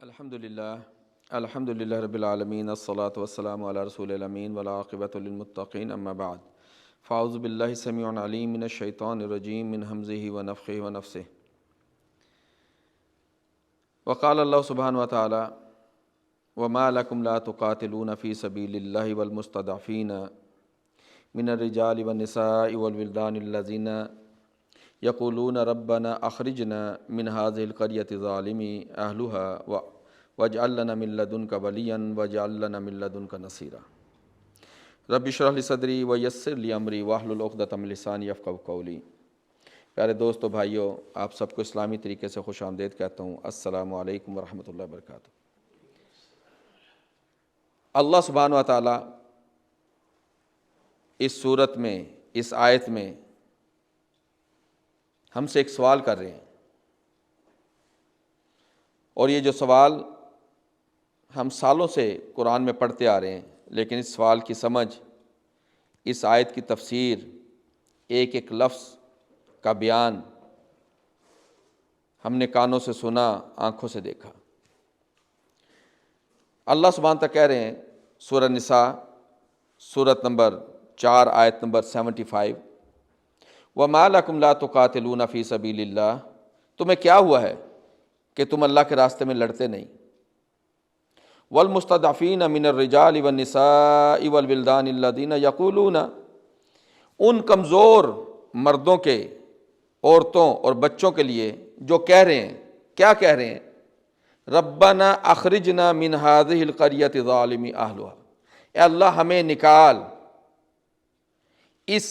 الحمدللہ رب العالمین الصلاۃ والسلام علی رسول الامین والعاقبۃ للمتقین اما بعد فاعوذ باللہ السمیع العلیم من الشیطان الرجیم من ہمزہ ونفخہ ونفثہ وقال اللہ سبحانہ وتعالی وما لکم لا تقاتلون فی سبیل اللہ والمستضعفین من الرجال والنساء والولدان الذین یقولون ربنا اخرجنا من هذه القرية الظالم اهلها واجعل لنا من لدنك وليا واجعل لنا من لدنك نصيرا رب اشرح لي صدری ویسر لی امری واحلل عقدۃ من لسانی یفقهوا قولی۔ پیارے دوستو بھائیو، آپ سب کو اسلامی طریقے سے خوش آمدید کہتا ہوں۔ السلام علیکم ورحمۃ اللہ وبرکاتہ۔ اللہ سبحانہ و تعالی اس صورت میں، اس آیت میں ہم سے ایک سوال کر رہے ہیں، اور یہ جو سوال ہم سالوں سے قرآن میں پڑھتے آ رہے ہیں، لیکن اس سوال کی سمجھ، اس آیت کی تفسیر، ایک ایک لفظ کا بیان ہم نے کانوں سے سنا، آنکھوں سے دیکھا۔ اللہ سبحانہ تعالیٰ کہہ رہے ہیں سورہ نساء، سورت نمبر 4 آیت نمبر 75، وَمَا لَكُمْ لَا تُقَاتِلُونَ فِي سَبِيلِ اللَّهِ، تمہیں کیا ہوا ہے کہ تم اللہ کے راستے میں لڑتے نہیں۔ وَالْمُسْتَضْعَفِينَ مِنَ الرِّجَالِ وَالنِّسَاءِ وَالْوِلْدَانِ الَّذِينَ يَقُولُونَ، ان کمزور مردوں کے، عورتوں اور بچوں کے لیے جو کہہ رہے ہیں، کیا کہہ رہے ہیں؟ ربنا اخرجنا من هذه القرية الظالم اهلها، اے اللہ ہمیں نکال اس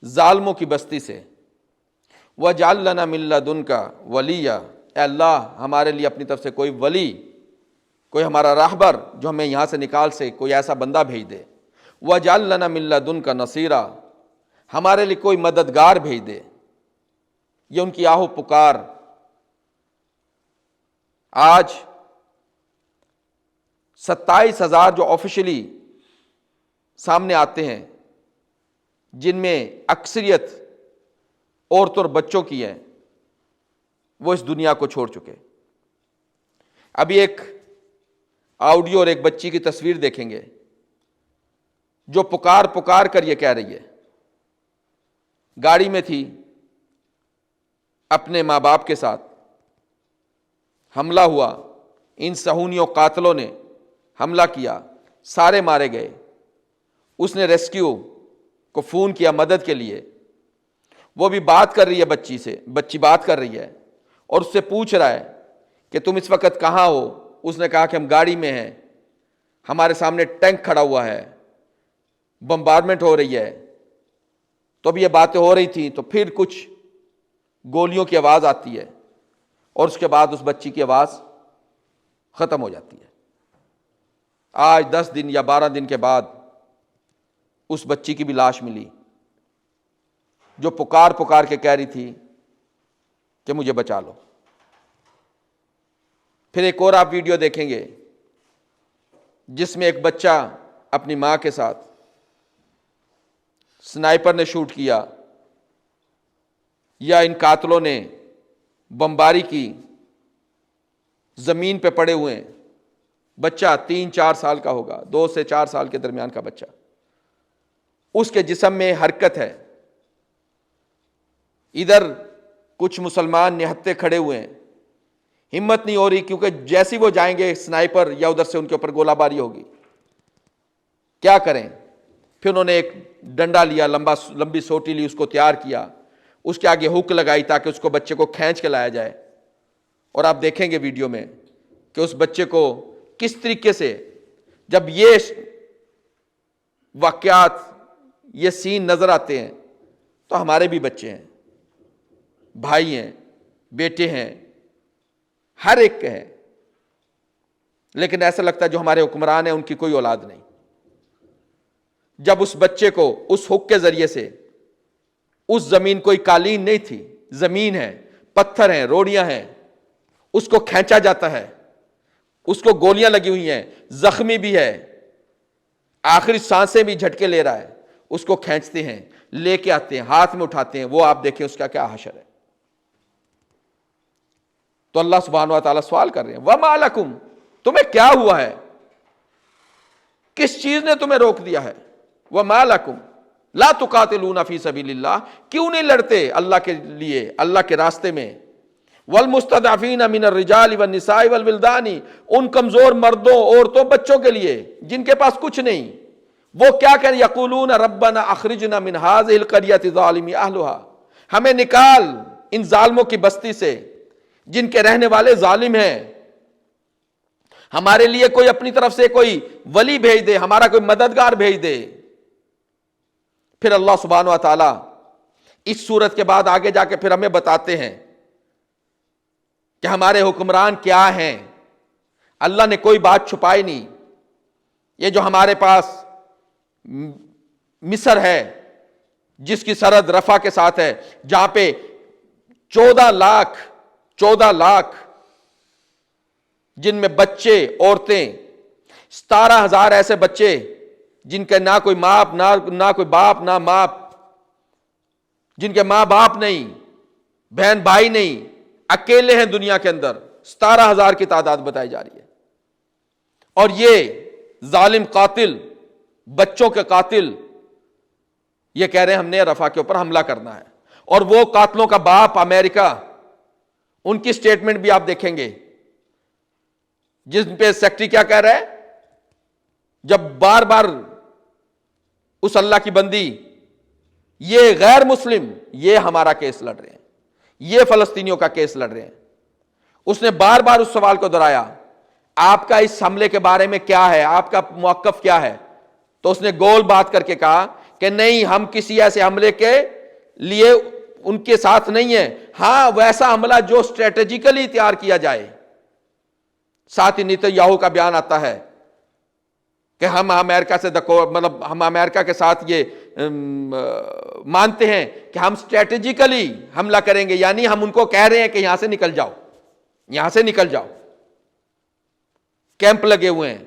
ظالموں کی بستی سے۔ وَاجْعَلْ لَنَا مِن لَّدُنْكَ وَلِيًّا، اے اللہ ہمارے لیے اپنی طرف سے کوئی ولی، کوئی ہمارا راہبر جو ہمیں یہاں سے نکال سے، کوئی ایسا بندہ بھیج دے۔ وَاجْعَلْ لَنَا مِن لَّدُنْكَ نَصِيرًا، ہمارے لیے کوئی مددگار بھیج دے۔ یہ ان کی آہ و پکار آج 27,000 جو آفیشلی سامنے آتے ہیں، جن میں اکثریت عورتوں اور بچوں کی ہے، وہ اس دنیا کو چھوڑ چکے۔ ابھی ایک آڈیو اور ایک بچی کی تصویر دیکھیں گے جو پکار پکار کر یہ کہہ رہی ہے، گاڑی میں تھی اپنے ماں باپ کے ساتھ، حملہ ہوا، ان صہیونیوں قاتلوں نے حملہ کیا، سارے مارے گئے۔ اس نے ریسکیو کو فون کیا مدد کے لیے، وہ بھی بات کر رہی ہے بچی سے، بچی بات کر رہی ہے اور اس سے پوچھ رہا ہے کہ تم اس وقت کہاں ہو؟ اس نے کہا کہ ہم گاڑی میں ہیں، ہمارے سامنے ٹینک کھڑا ہوا ہے، بمبارمنٹ ہو رہی ہے۔ تو اب یہ باتیں ہو رہی تھیں تو پھر کچھ گولیوں کی آواز آتی ہے، اور اس کے بعد اس بچی کی آواز ختم ہو جاتی ہے۔ آج 10 دن یا 12 دن کے بعد اس بچی کی بھی لاش ملی، جو پکار پکار کے کہہ رہی تھی کہ مجھے بچا لو۔ پھر ایک اور آپ ویڈیو دیکھیں گے جس میں ایک بچہ اپنی ماں کے ساتھ، سنائپر نے شوٹ کیا یا ان قاتلوں نے بمباری کی، زمین پہ پڑے ہوئے ہیں، بچہ 3-4 سال کا ہوگا، 2 سے 4 سال کے درمیان کا بچہ، اس کے جسم میں حرکت ہے۔ ادھر کچھ مسلمان نہتے کھڑے ہوئے ہیں، ہمت نہیں ہو رہی، کیونکہ جیسے وہ جائیں گے سنائپر یا ادھر سے ان کے اوپر گولہ باری ہوگی، کیا کریں؟ پھر انہوں نے ایک ڈنڈا لیا، لمبی سوٹی لی، اس کو تیار کیا، اس کے آگے ہک لگائی تاکہ اس کو بچے کو کھینچ کے لایا جائے۔ اور آپ دیکھیں گے ویڈیو میں کہ اس بچے کو کس طریقے سے، جب یہ واقعات، یہ سین نظر آتے ہیں تو ہمارے بھی بچے ہیں، بھائی ہیں، بیٹے ہیں، ہر ایک کے ہیں، لیکن ایسا لگتا ہے جو ہمارے حکمران ہیں ان کی کوئی اولاد نہیں۔ جب اس بچے کو اس ہک کے ذریعے سے، اس زمین کوئی قالین نہیں تھی، زمین ہے، پتھر ہیں، روڑیاں ہیں، اس کو کھینچا جاتا ہے، اس کو گولیاں لگی ہوئی ہیں، زخمی بھی ہے، آخری سانسیں بھی جھٹکے لے رہا ہے، اس کو کھینچتے ہیں، لے کے آتے ہیں، ہاتھ میں اٹھاتے ہیں، وہ آپ دیکھیں اس کا کیا حشر ہے۔ تو اللہ سبحانہ و تعالیٰ سوال کر رہے ہیں وَمَا لَكُمْ، تمہیں کیا ہوا ہے، کس چیز نے تمہیں روک دیا ہے، وَمَا لَكُمْ لَا تُقَاتِلُونَ فِي سَبِيلِ اللَّهِ، کیوں نہیں لڑتے اللہ کے لیے، اللہ کے راستے میں، والمستضعفین من الرجال والنساء والولدان، ان کمزور مردوں، عورتوں، بچوں کے لیے جن کے پاس کچھ نہیں، وہ کیا کہیں، یقولون ربنا اخرجنا من هذه القرية ظالم اهلها، ہمیں نکال ان ظالموں کی بستی سے جن کے رہنے والے ظالم ہیں، ہمارے لیے کوئی اپنی طرف سے کوئی ولی بھیج دے، ہمارا کوئی مددگار بھیج دے۔ پھر اللہ سبحانہ و تعالی اس صورت کے بعد آگے جا کے پھر ہمیں بتاتے ہیں کہ ہمارے حکمران کیا ہیں۔ اللہ نے کوئی بات چھپائی نہیں۔ یہ جو ہمارے پاس مصر ہے جس کی سرحد رفح کے ساتھ ہے، جہاں پہ 14 لاکھ جن میں بچے، عورتیں، 17,000 ایسے بچے جن کے نہ کوئی باپ نہ کوئی باپ نہ ماں، جن کے ماں باپ نہیں، بہن بھائی نہیں، اکیلے ہیں دنیا کے اندر، 17,000 کی تعداد بتائی جا رہی ہے۔ اور یہ ظالم قاتل، بچوں کے قاتل، یہ کہہ رہے ہیں ہم نے رفح کے اوپر حملہ کرنا ہے۔ اور وہ قاتلوں کا باپ امریکہ، ان کی سٹیٹمنٹ بھی آپ دیکھیں گے، جس پہ سیکٹری کیا کہہ رہا ہے، جب بار بار اس اللہ کی بندی، یہ غیر مسلم، یہ ہمارا کیس لڑ رہے ہیں، یہ فلسطینیوں کا کیس لڑ رہے ہیں، اس نے بار بار اس سوال کو دہرایا، آپ کا اس حملے کے بارے میں کیا ہے، آپ کا موقف کیا ہے؟ تو اس نے گول بات کر کے کہا کہ نہیں، ہم کسی ایسے حملے کے لیے ان کے ساتھ نہیں ہیں، ہاں ویسا حملہ جو اسٹریٹجیکلی تیار کیا جائے۔ ساتھ ہی نیتن یاہو کا بیان آتا ہے کہ ہم امریکہ سے ہم امریکہ کے ساتھ یہ مانتے ہیں کہ ہم اسٹریٹجیکلی حملہ کریں گے، یعنی ہم ان کو کہہ رہے ہیں کہ یہاں سے نکل جاؤ، یہاں سے نکل جاؤ۔ کیمپ لگے ہوئے ہیں،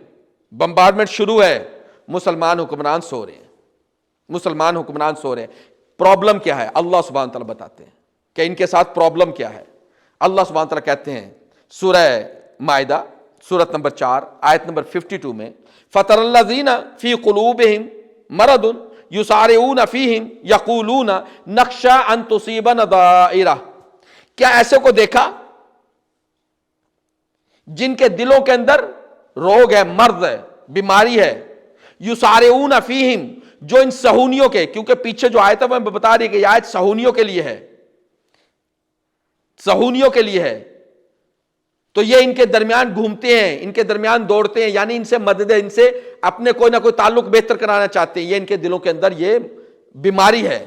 بمبارڈمنٹ شروع ہے، مسلمان حکمران سو رہے ہیں، مسلمان حکمران سو رہے ہیں۔ پرابلم کیا ہے؟ اللہ سبحانہ تعالیٰ بتاتے ہیں کہ ان کے ساتھ پرابلم کیا ہے۔ اللہ سبحانہ تعالیٰ کہتے ہیں سورہ مائدہ سورت نمبر 4 آیت نمبر 52 میں، فَتَرَ الَّذِينَ فِي قُلُوبِهِمْ مَرَضٌ يُسَارِعُونَ فِيهِمْ يَقُولُونَ نَخْشَىٰ أَن تُصِيبَنَا دَائِرَةٌ، کیا ایسے کو دیکھا جن کے دلوں کے اندر روگ ہے، مرض ہے، بیماری ہے، یسارعون فیہم، جو ان صہیونیوں کے، کیونکہ پیچھے جو آیت ہے وہ بتا رہی ہے کہ یہ آیت صہیونیوں کے لیے ہے، صہیونیوں کے لیے ہے، تو یہ ان کے درمیان گھومتے ہیں، ان کے درمیان دوڑتے ہیں، یعنی ان سے مدد، ان سے اپنے کوئی نہ کوئی تعلق بہتر کرانا چاہتے ہیں، یہ ان کے دلوں کے اندر یہ بیماری ہے۔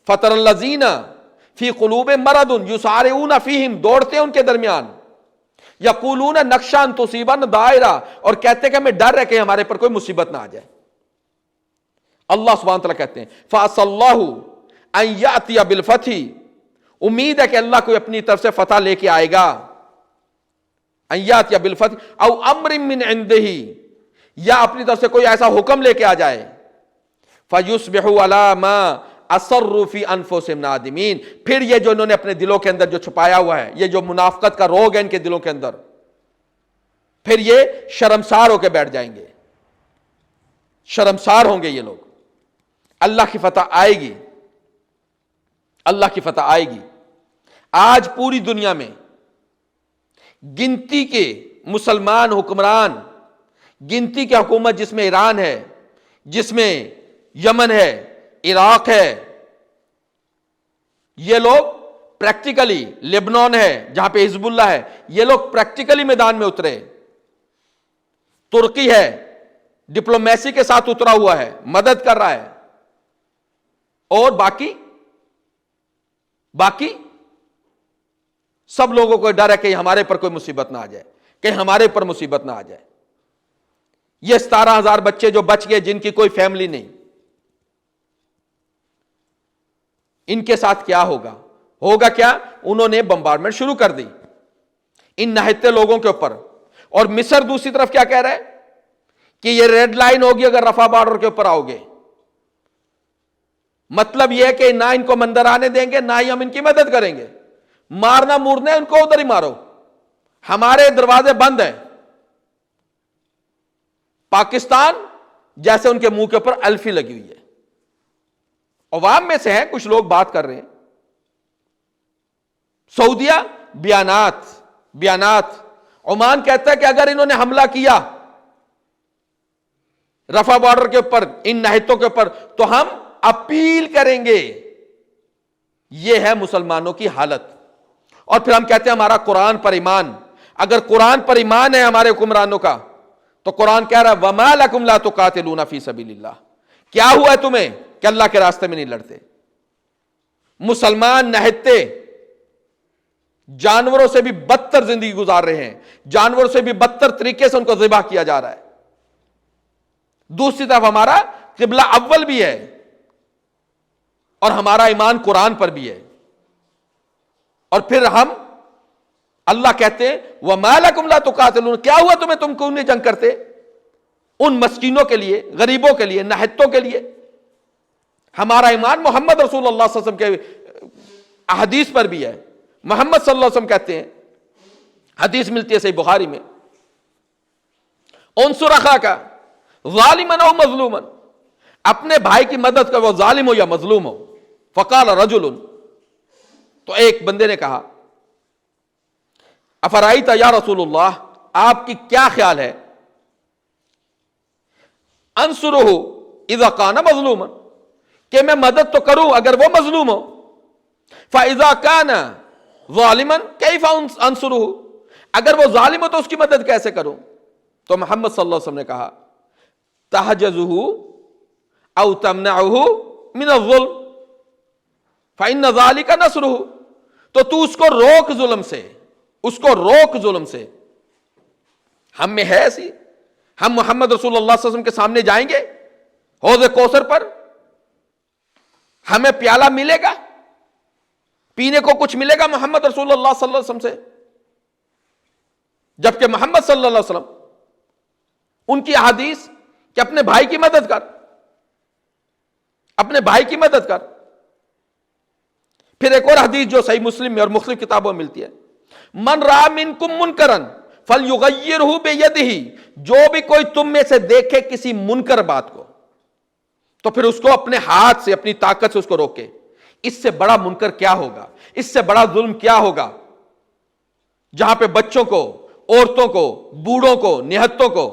فَتَرَ الَّذِينَ فِي قُلُوبِهِم مَرَضٌ يُسَارِعُونَ فِيهِم، دوڑتے ہیں ان کے درمیان، یقولون نخشیٰ ان تصیبنا دائرہ، اور کہتے ہیں کہ ہمیں ڈر ہے کہ ہمارے پر کوئی مصیبت نہ آ جائے۔ اللہ سبحانہ تعالیٰ کہتے ہیں فَعَسَى اللَّهُ أَن يَأْتِيَ بِالْفَتْحِ، امید ہے کہ اللہ کوئی اپنی طرف سے فتح لے کے آئے گا، أَن يَأْتِيَ بِالْفَتْحِ أَوْ أَمْرٍ مِّنْ عِنْدِهِ، یا اپنی طرف سے کوئی ایسا حکم لے کے آ جائے، فَيُصْبِحُوا عَلَىٰ مَا أَصَرُّوا فِي أَنفُسِهِمْ نَادِمِينَ، پھر یہ جو انہوں نے اپنے دلوں کے اندر جو چھپایا ہوا ہے، یہ جو منافقت کا روگ ہے ان کے دلوں کے اندر، پھر یہ شرمسار ہو کے بیٹھ جائیں گے، شرمسار ہوں گے یہ لوگ۔ اللہ کی فتح آئے گی، اللہ کی فتح آئے گی۔ آج پوری دنیا میں گنتی کے مسلمان حکمران، گنتی کی حکومت جس میں ایران ہے، جس میں یمن ہے، عراق ہے، یہ لوگ پریکٹیکلی، لبنان ہے جہاں پہ حزب اللہ ہے، یہ لوگ پریکٹیکلی میدان میں اترے۔ ترکی ہے، ڈپلومیسی کے ساتھ اترا ہوا ہے، مدد کر رہا ہے، اور باقی سب لوگوں کو ڈر ہے کہ ہمارے پر کوئی مصیبت نہ آ جائے، کہ ہمارے پر مصیبت نہ آ جائے۔ یہ 17,000 بچے جو بچ گئے، جن کی کوئی فیملی نہیں، ان کے ساتھ کیا ہوگا کیا؟ انہوں نے بمبارڈمنٹ شروع کر دی ان نہتے لوگوں کے اوپر۔ اور مصر دوسری طرف کیا کہہ رہا ہے کہ یہ ریڈ لائن ہوگی اگر رفح بارڈر کے اوپر آؤ گے، مطلب یہ ہے کہ نہ ان کو مندر آنے دیں گے، نہ ہی ہم ان کی مدد کریں گے، مارنا مورنا ہے ان کو ادھر ہی مارو، ہمارے دروازے بند ہیں. پاکستان جیسے ان کے منہ کے اوپر الفی لگی ہوئی ہے. عوام میں سے ہیں کچھ لوگ بات کر رہے ہیں. سعودیہ بیانات. عمان کہتا ہے کہ اگر انہوں نے حملہ کیا رفح بارڈر کے اوپر، ان نہتوں کے اوپر، تو ہم اپیل کریں گے. یہ ہے مسلمانوں کی حالت. اور پھر ہم کہتے ہیں ہمارا قرآن پر ایمان. اگر قرآن پر ایمان ہے ہمارے حکمرانوں کا، تو قرآن کہہ رہا ہے وَمَا لَكُمْ لَا تُقَاتِلُونَ فِي سَبِيلِ اللَّهِ. کیا ہوا ہے تمہیں کہ اللہ کے راستے میں نہیں لڑتے؟ مسلمان نہتے جانوروں سے بھی بدتر زندگی گزار رہے ہیں، جانوروں سے بھی بدتر طریقے سے ان کو ذبح کیا جا رہا ہے. دوسری طرف ہمارا قبلہ اول بھی ہے اور ہمارا ایمان قرآن پر بھی ہے. اور پھر ہم اللہ کہتے ہیں وَمَا لَكُمْ لَا تُقَاتِلُونَ. کیا ہوا تمہیں، تم کیوں نہیں جنگ کرتے ان مسکینوں کے لیے، غریبوں کے لیے، نہتوں کے لیے؟ ہمارا ایمان محمد رسول اللہ صلی اللہ علیہ وسلم کے احادیث پر بھی ہے. محمد صلی اللہ علیہ وسلم کہتے ہیں، حدیث ملتی ہے صحیح بخاری میں، انصر اخاک ظالما او مظلوما. اپنے بھائی کی مدد کر، وہ ظالم ہو یا مظلوم ہو. فقال رجل، تو ایک بندے نے کہا افرائیت یا رسول اللہ، آپ کی کیا خیال ہے، انصرہ اذا کان مظلوما، کہ میں مدد تو کروں اگر وہ مظلوم ہو. فاذا کان ظالما کیف انصرہ، اگر وہ ظالم ہو تو اس کی مدد کیسے کروں؟ تو محمد صلی اللہ علیہ وسلم نے کہا تحجزہ او تمنعہ من الظلم فإن ذلك نصرہ. تو اس کو روک ظلم سے، اس کو روک ظلم سے. ہم میں ہے ایسی، ہم محمد رسول اللہ صلی اللہ علیہ وسلم کے سامنے جائیں گے حوض کوثر پر، ہمیں پیالہ ملے گا، پینے کو کچھ ملے گا محمد رسول اللہ صلی اللہ علیہ وسلم سے؟ جبکہ محمد صلی اللہ علیہ وسلم ان کی احادیث کہ اپنے بھائی کی مدد کر، اپنے بھائی کی مدد کر. پھر ایک اور حدیث جو صحیح مسلم میں اور مختلف کتابوں میں ملتی ہے، من رأى منکم منکرا فلیغیرہ بیدہ، جو بھی کوئی تم میں سے دیکھے کسی منکر بات کو تو پھر اس کو اپنے ہاتھ سے، اپنی طاقت سے اس کو روکے. اس سے بڑا منکر کیا ہوگا، اس سے بڑا ظلم کیا ہوگا، جہاں پہ بچوں کو، عورتوں کو، بوڑھوں کو، نہتوں کو،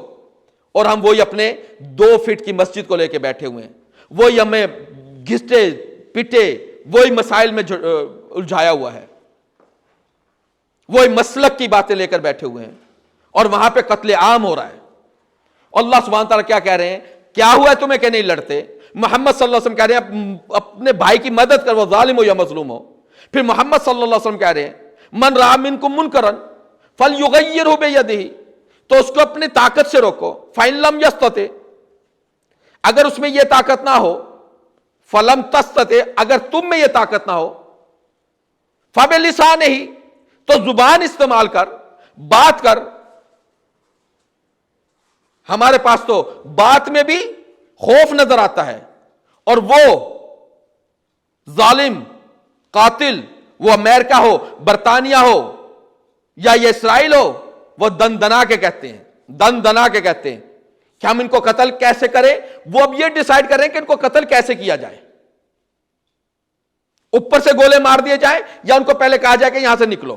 اور ہم وہی اپنے 2 فٹ کی مسجد کو لے کے بیٹھے ہوئے ہیں، وہی ہمیں گھسٹے پٹے، وہی مسائل میں الجھایا ہوا ہے، وہی مسلک کی باتیں لے کر بیٹھے ہوئے ہیں، اور وہاں پہ قتل عام ہو رہا ہے. اللہ سبحانہ تعالیٰ کیا کہہ رہے ہیں، کیا ہوا ہے تمہیں کہ نہیں لڑتے؟ محمد صلی اللہ علیہ وسلم کہہ رہے ہیں اپنے بھائی کی مدد کر، وہ ظالم ہو یا مظلوم ہو. پھر محمد صلی اللہ علیہ وسلم کہہ رہے ہیں من رأى منکم منکرا فلیغیرہ بیدہ، تو اس کو اپنی طاقت سے روکو. فإن لم یستطع، اگر اس میں یہ طاقت نہ ہو، فلم تستطع، اگر تم میں یہ طاقت نہ ہو، فبلسانہ، تو زبان استعمال کر، بات کر. ہمارے پاس تو بات میں بھی خوف نظر آتا ہے، اور وہ ظالم قاتل، وہ امریکہ ہو، برطانیہ ہو یا یہ اسرائیل ہو، وہ دن دنا کے کہتے ہیں کہ ہم ان کو قتل کیسے کریں. وہ اب یہ ڈیسائیڈ کریں کہ ان کو قتل کیسے کیا جائے، اوپر سے گولے مار دیے جائیں یا ان کو پہلے کہا جائے کہ یہاں سے نکلو.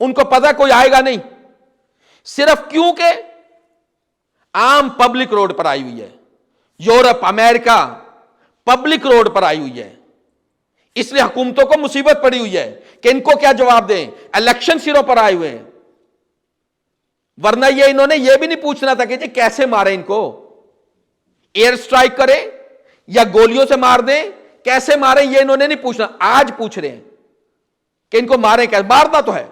ان کو پتہ کوئی آئے گا نہیں، صرف کیونکہ عام پبلک روڈ پر آئی ہوئی ہے، یورپ، امریکہ پبلک روڈ پر آئی ہوئی ہے، اس لیے حکومتوں کو مصیبت پڑی ہوئی ہے کہ ان کو کیا جواب دیں. الیکشن سروں پر آئے ہوئے ہیں، ورنہ یہ انہوں نے یہ بھی نہیں پوچھنا تھا کہ جی کیسے ماریں ان کو، ایئر سٹرائک کریں یا گولیوں سے مار دیں، کیسے ماریں یہ انہوں نے نہیں پوچھنا. آج پوچھ رہے ہیں کہ ان کو ماریں کیسے. مارنا تو ہے.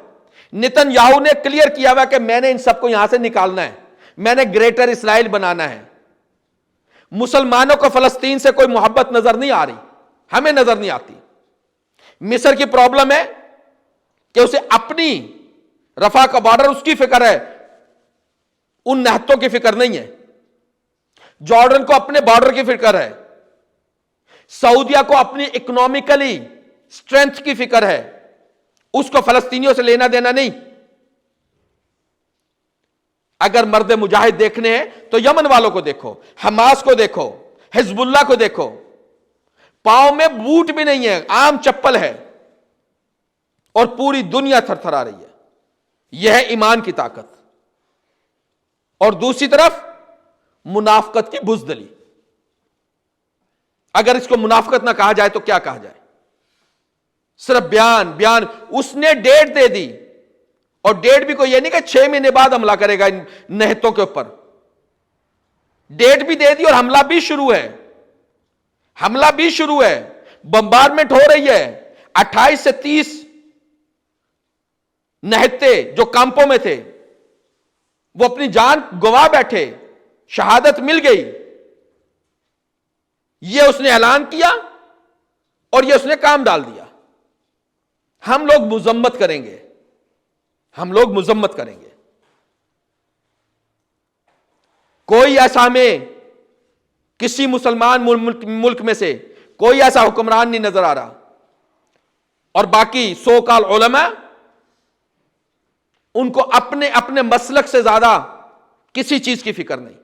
نتن یاہو نے کلیئر کیا ہوا کہ میں نے ان سب کو یہاں سے نکالنا ہے، میں نے گریٹر اسرائیل بنانا ہے. مسلمانوں کو فلسطین سے کوئی محبت نظر نہیں آ رہی، ہمیں نظر نہیں آتی. مصر کی پرابلم ہے کہ اسے اپنی رفح کا بارڈر اس کی فکر ہے، ان نہتوں کی فکر نہیں ہے. جارڈن کو اپنے بارڈر کی فکر ہے، سعودیہ کو اپنی اکنامکلی اسٹرینتھ کی فکر ہے، اس کو فلسطینیوں سے لینا دینا نہیں. اگر مرد مجاہد دیکھنے ہیں تو یمن والوں کو دیکھو، حماس کو دیکھو، حزب اللہ کو دیکھو، پاؤں میں بوٹ بھی نہیں ہے، عام چپل ہے، اور پوری دنیا تھر تھرا رہی ہے۔ یہ ہے ایمان کی طاقت۔ اور دوسری طرف منافقت کی بزدلی، اگر اس کو منافقت نہ کہا جائے تو کیا کہا جائے؟ صرف بیان۔ اس نے ڈیٹ دے دی، اور ڈیٹ بھی کوئی یہ نہیں کہ 6 مہینے بعد حملہ کرے گا ان نہتوں کے اوپر، ڈیٹ بھی دے دی اور حملہ بھی شروع ہے، بمبارمنٹ ہو رہی ہے۔ 28 سے 30 نہتے جو کیمپوں میں تھے وہ اپنی جان گوا بیٹھے، شہادت مل گئی۔ یہ اس نے اعلان کیا اور یہ اس نے کام ڈال دیا۔ ہم لوگ مذمت کریں گے، کوئی ایسا ہمیں کسی مسلمان ملک میں سے کوئی ایسا حکمران نہیں نظر آ رہا، اور باقی سو کال علماء ان کو اپنے مسلک سے زیادہ کسی چیز کی فکر نہیں۔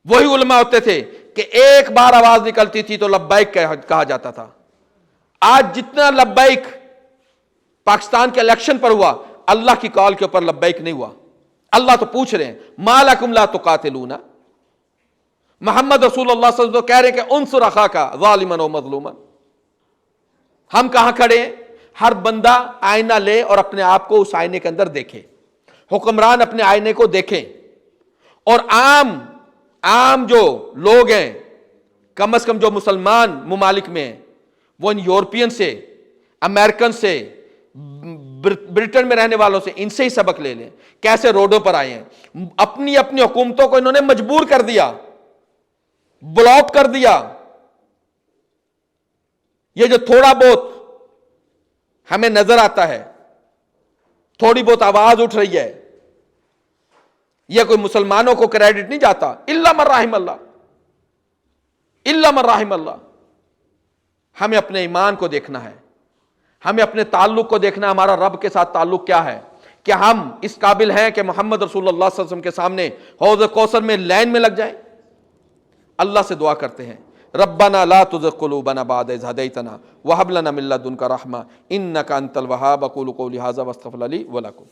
وہی علماء ہوتے تھے کہ ایک بار آواز نکلتی تھی تو لبیک کہا جاتا تھا۔ آج جتنا لبیک پاکستان کے الیکشن پر ہوا، اللہ کی کال کے اوپر لبیک نہیں ہوا۔ اللہ تو پوچھ رہے ہیں ما لکم لا تقاتلون، محمد رسول اللہ صلی اللہ علیہ وسلم کہہ رہے ہیں کہ انصر اخاک ظالما و مظلوما۔ ہم کہاں کھڑے ہیں؟ ہر بندہ آئینہ لے اور اپنے آپ کو اس آئینے کے اندر دیکھے، حکمران اپنے آئینے کو دیکھیں، اور عام جو لوگ ہیں، کم از کم جو مسلمان ممالک میں ہیں، وہ ان یورپین سے، امریکن سے، برٹن میں رہنے والوں سے، ان سے ہی سبق لے لیں، کیسے روڈوں پر آئے ہیں۔ اپنی حکومتوں کو انہوں نے مجبور کر دیا، بلاک کر دیا۔ یہ جو تھوڑا بہت ہمیں نظر آتا ہے، تھوڑی بہت آواز اٹھ رہی ہے، یہ کوئی مسلمانوں کو کریڈٹ نہیں جاتا، الا من رحم اللہ۔ ہمیں اپنے ایمان کو دیکھنا ہے، ہمیں اپنے تعلق کو دیکھنا ہے، ہمارا رب کے ساتھ تعلق کیا ہے، کہ ہم اس قابل ہیں کہ محمد رسول اللہ صلی اللہ علیہ وسلم کے سامنے حوض کوثر میں لائن میں لگ جائیں۔ اللہ سے دعا کرتے ہیں ربنا لا تزغ قلوبنا بعد إذ هديتنا وهب لنا من لدنك رحمة إنك أنت الوهاب۔ أقول قولي هذا واستغفر لي ولكم۔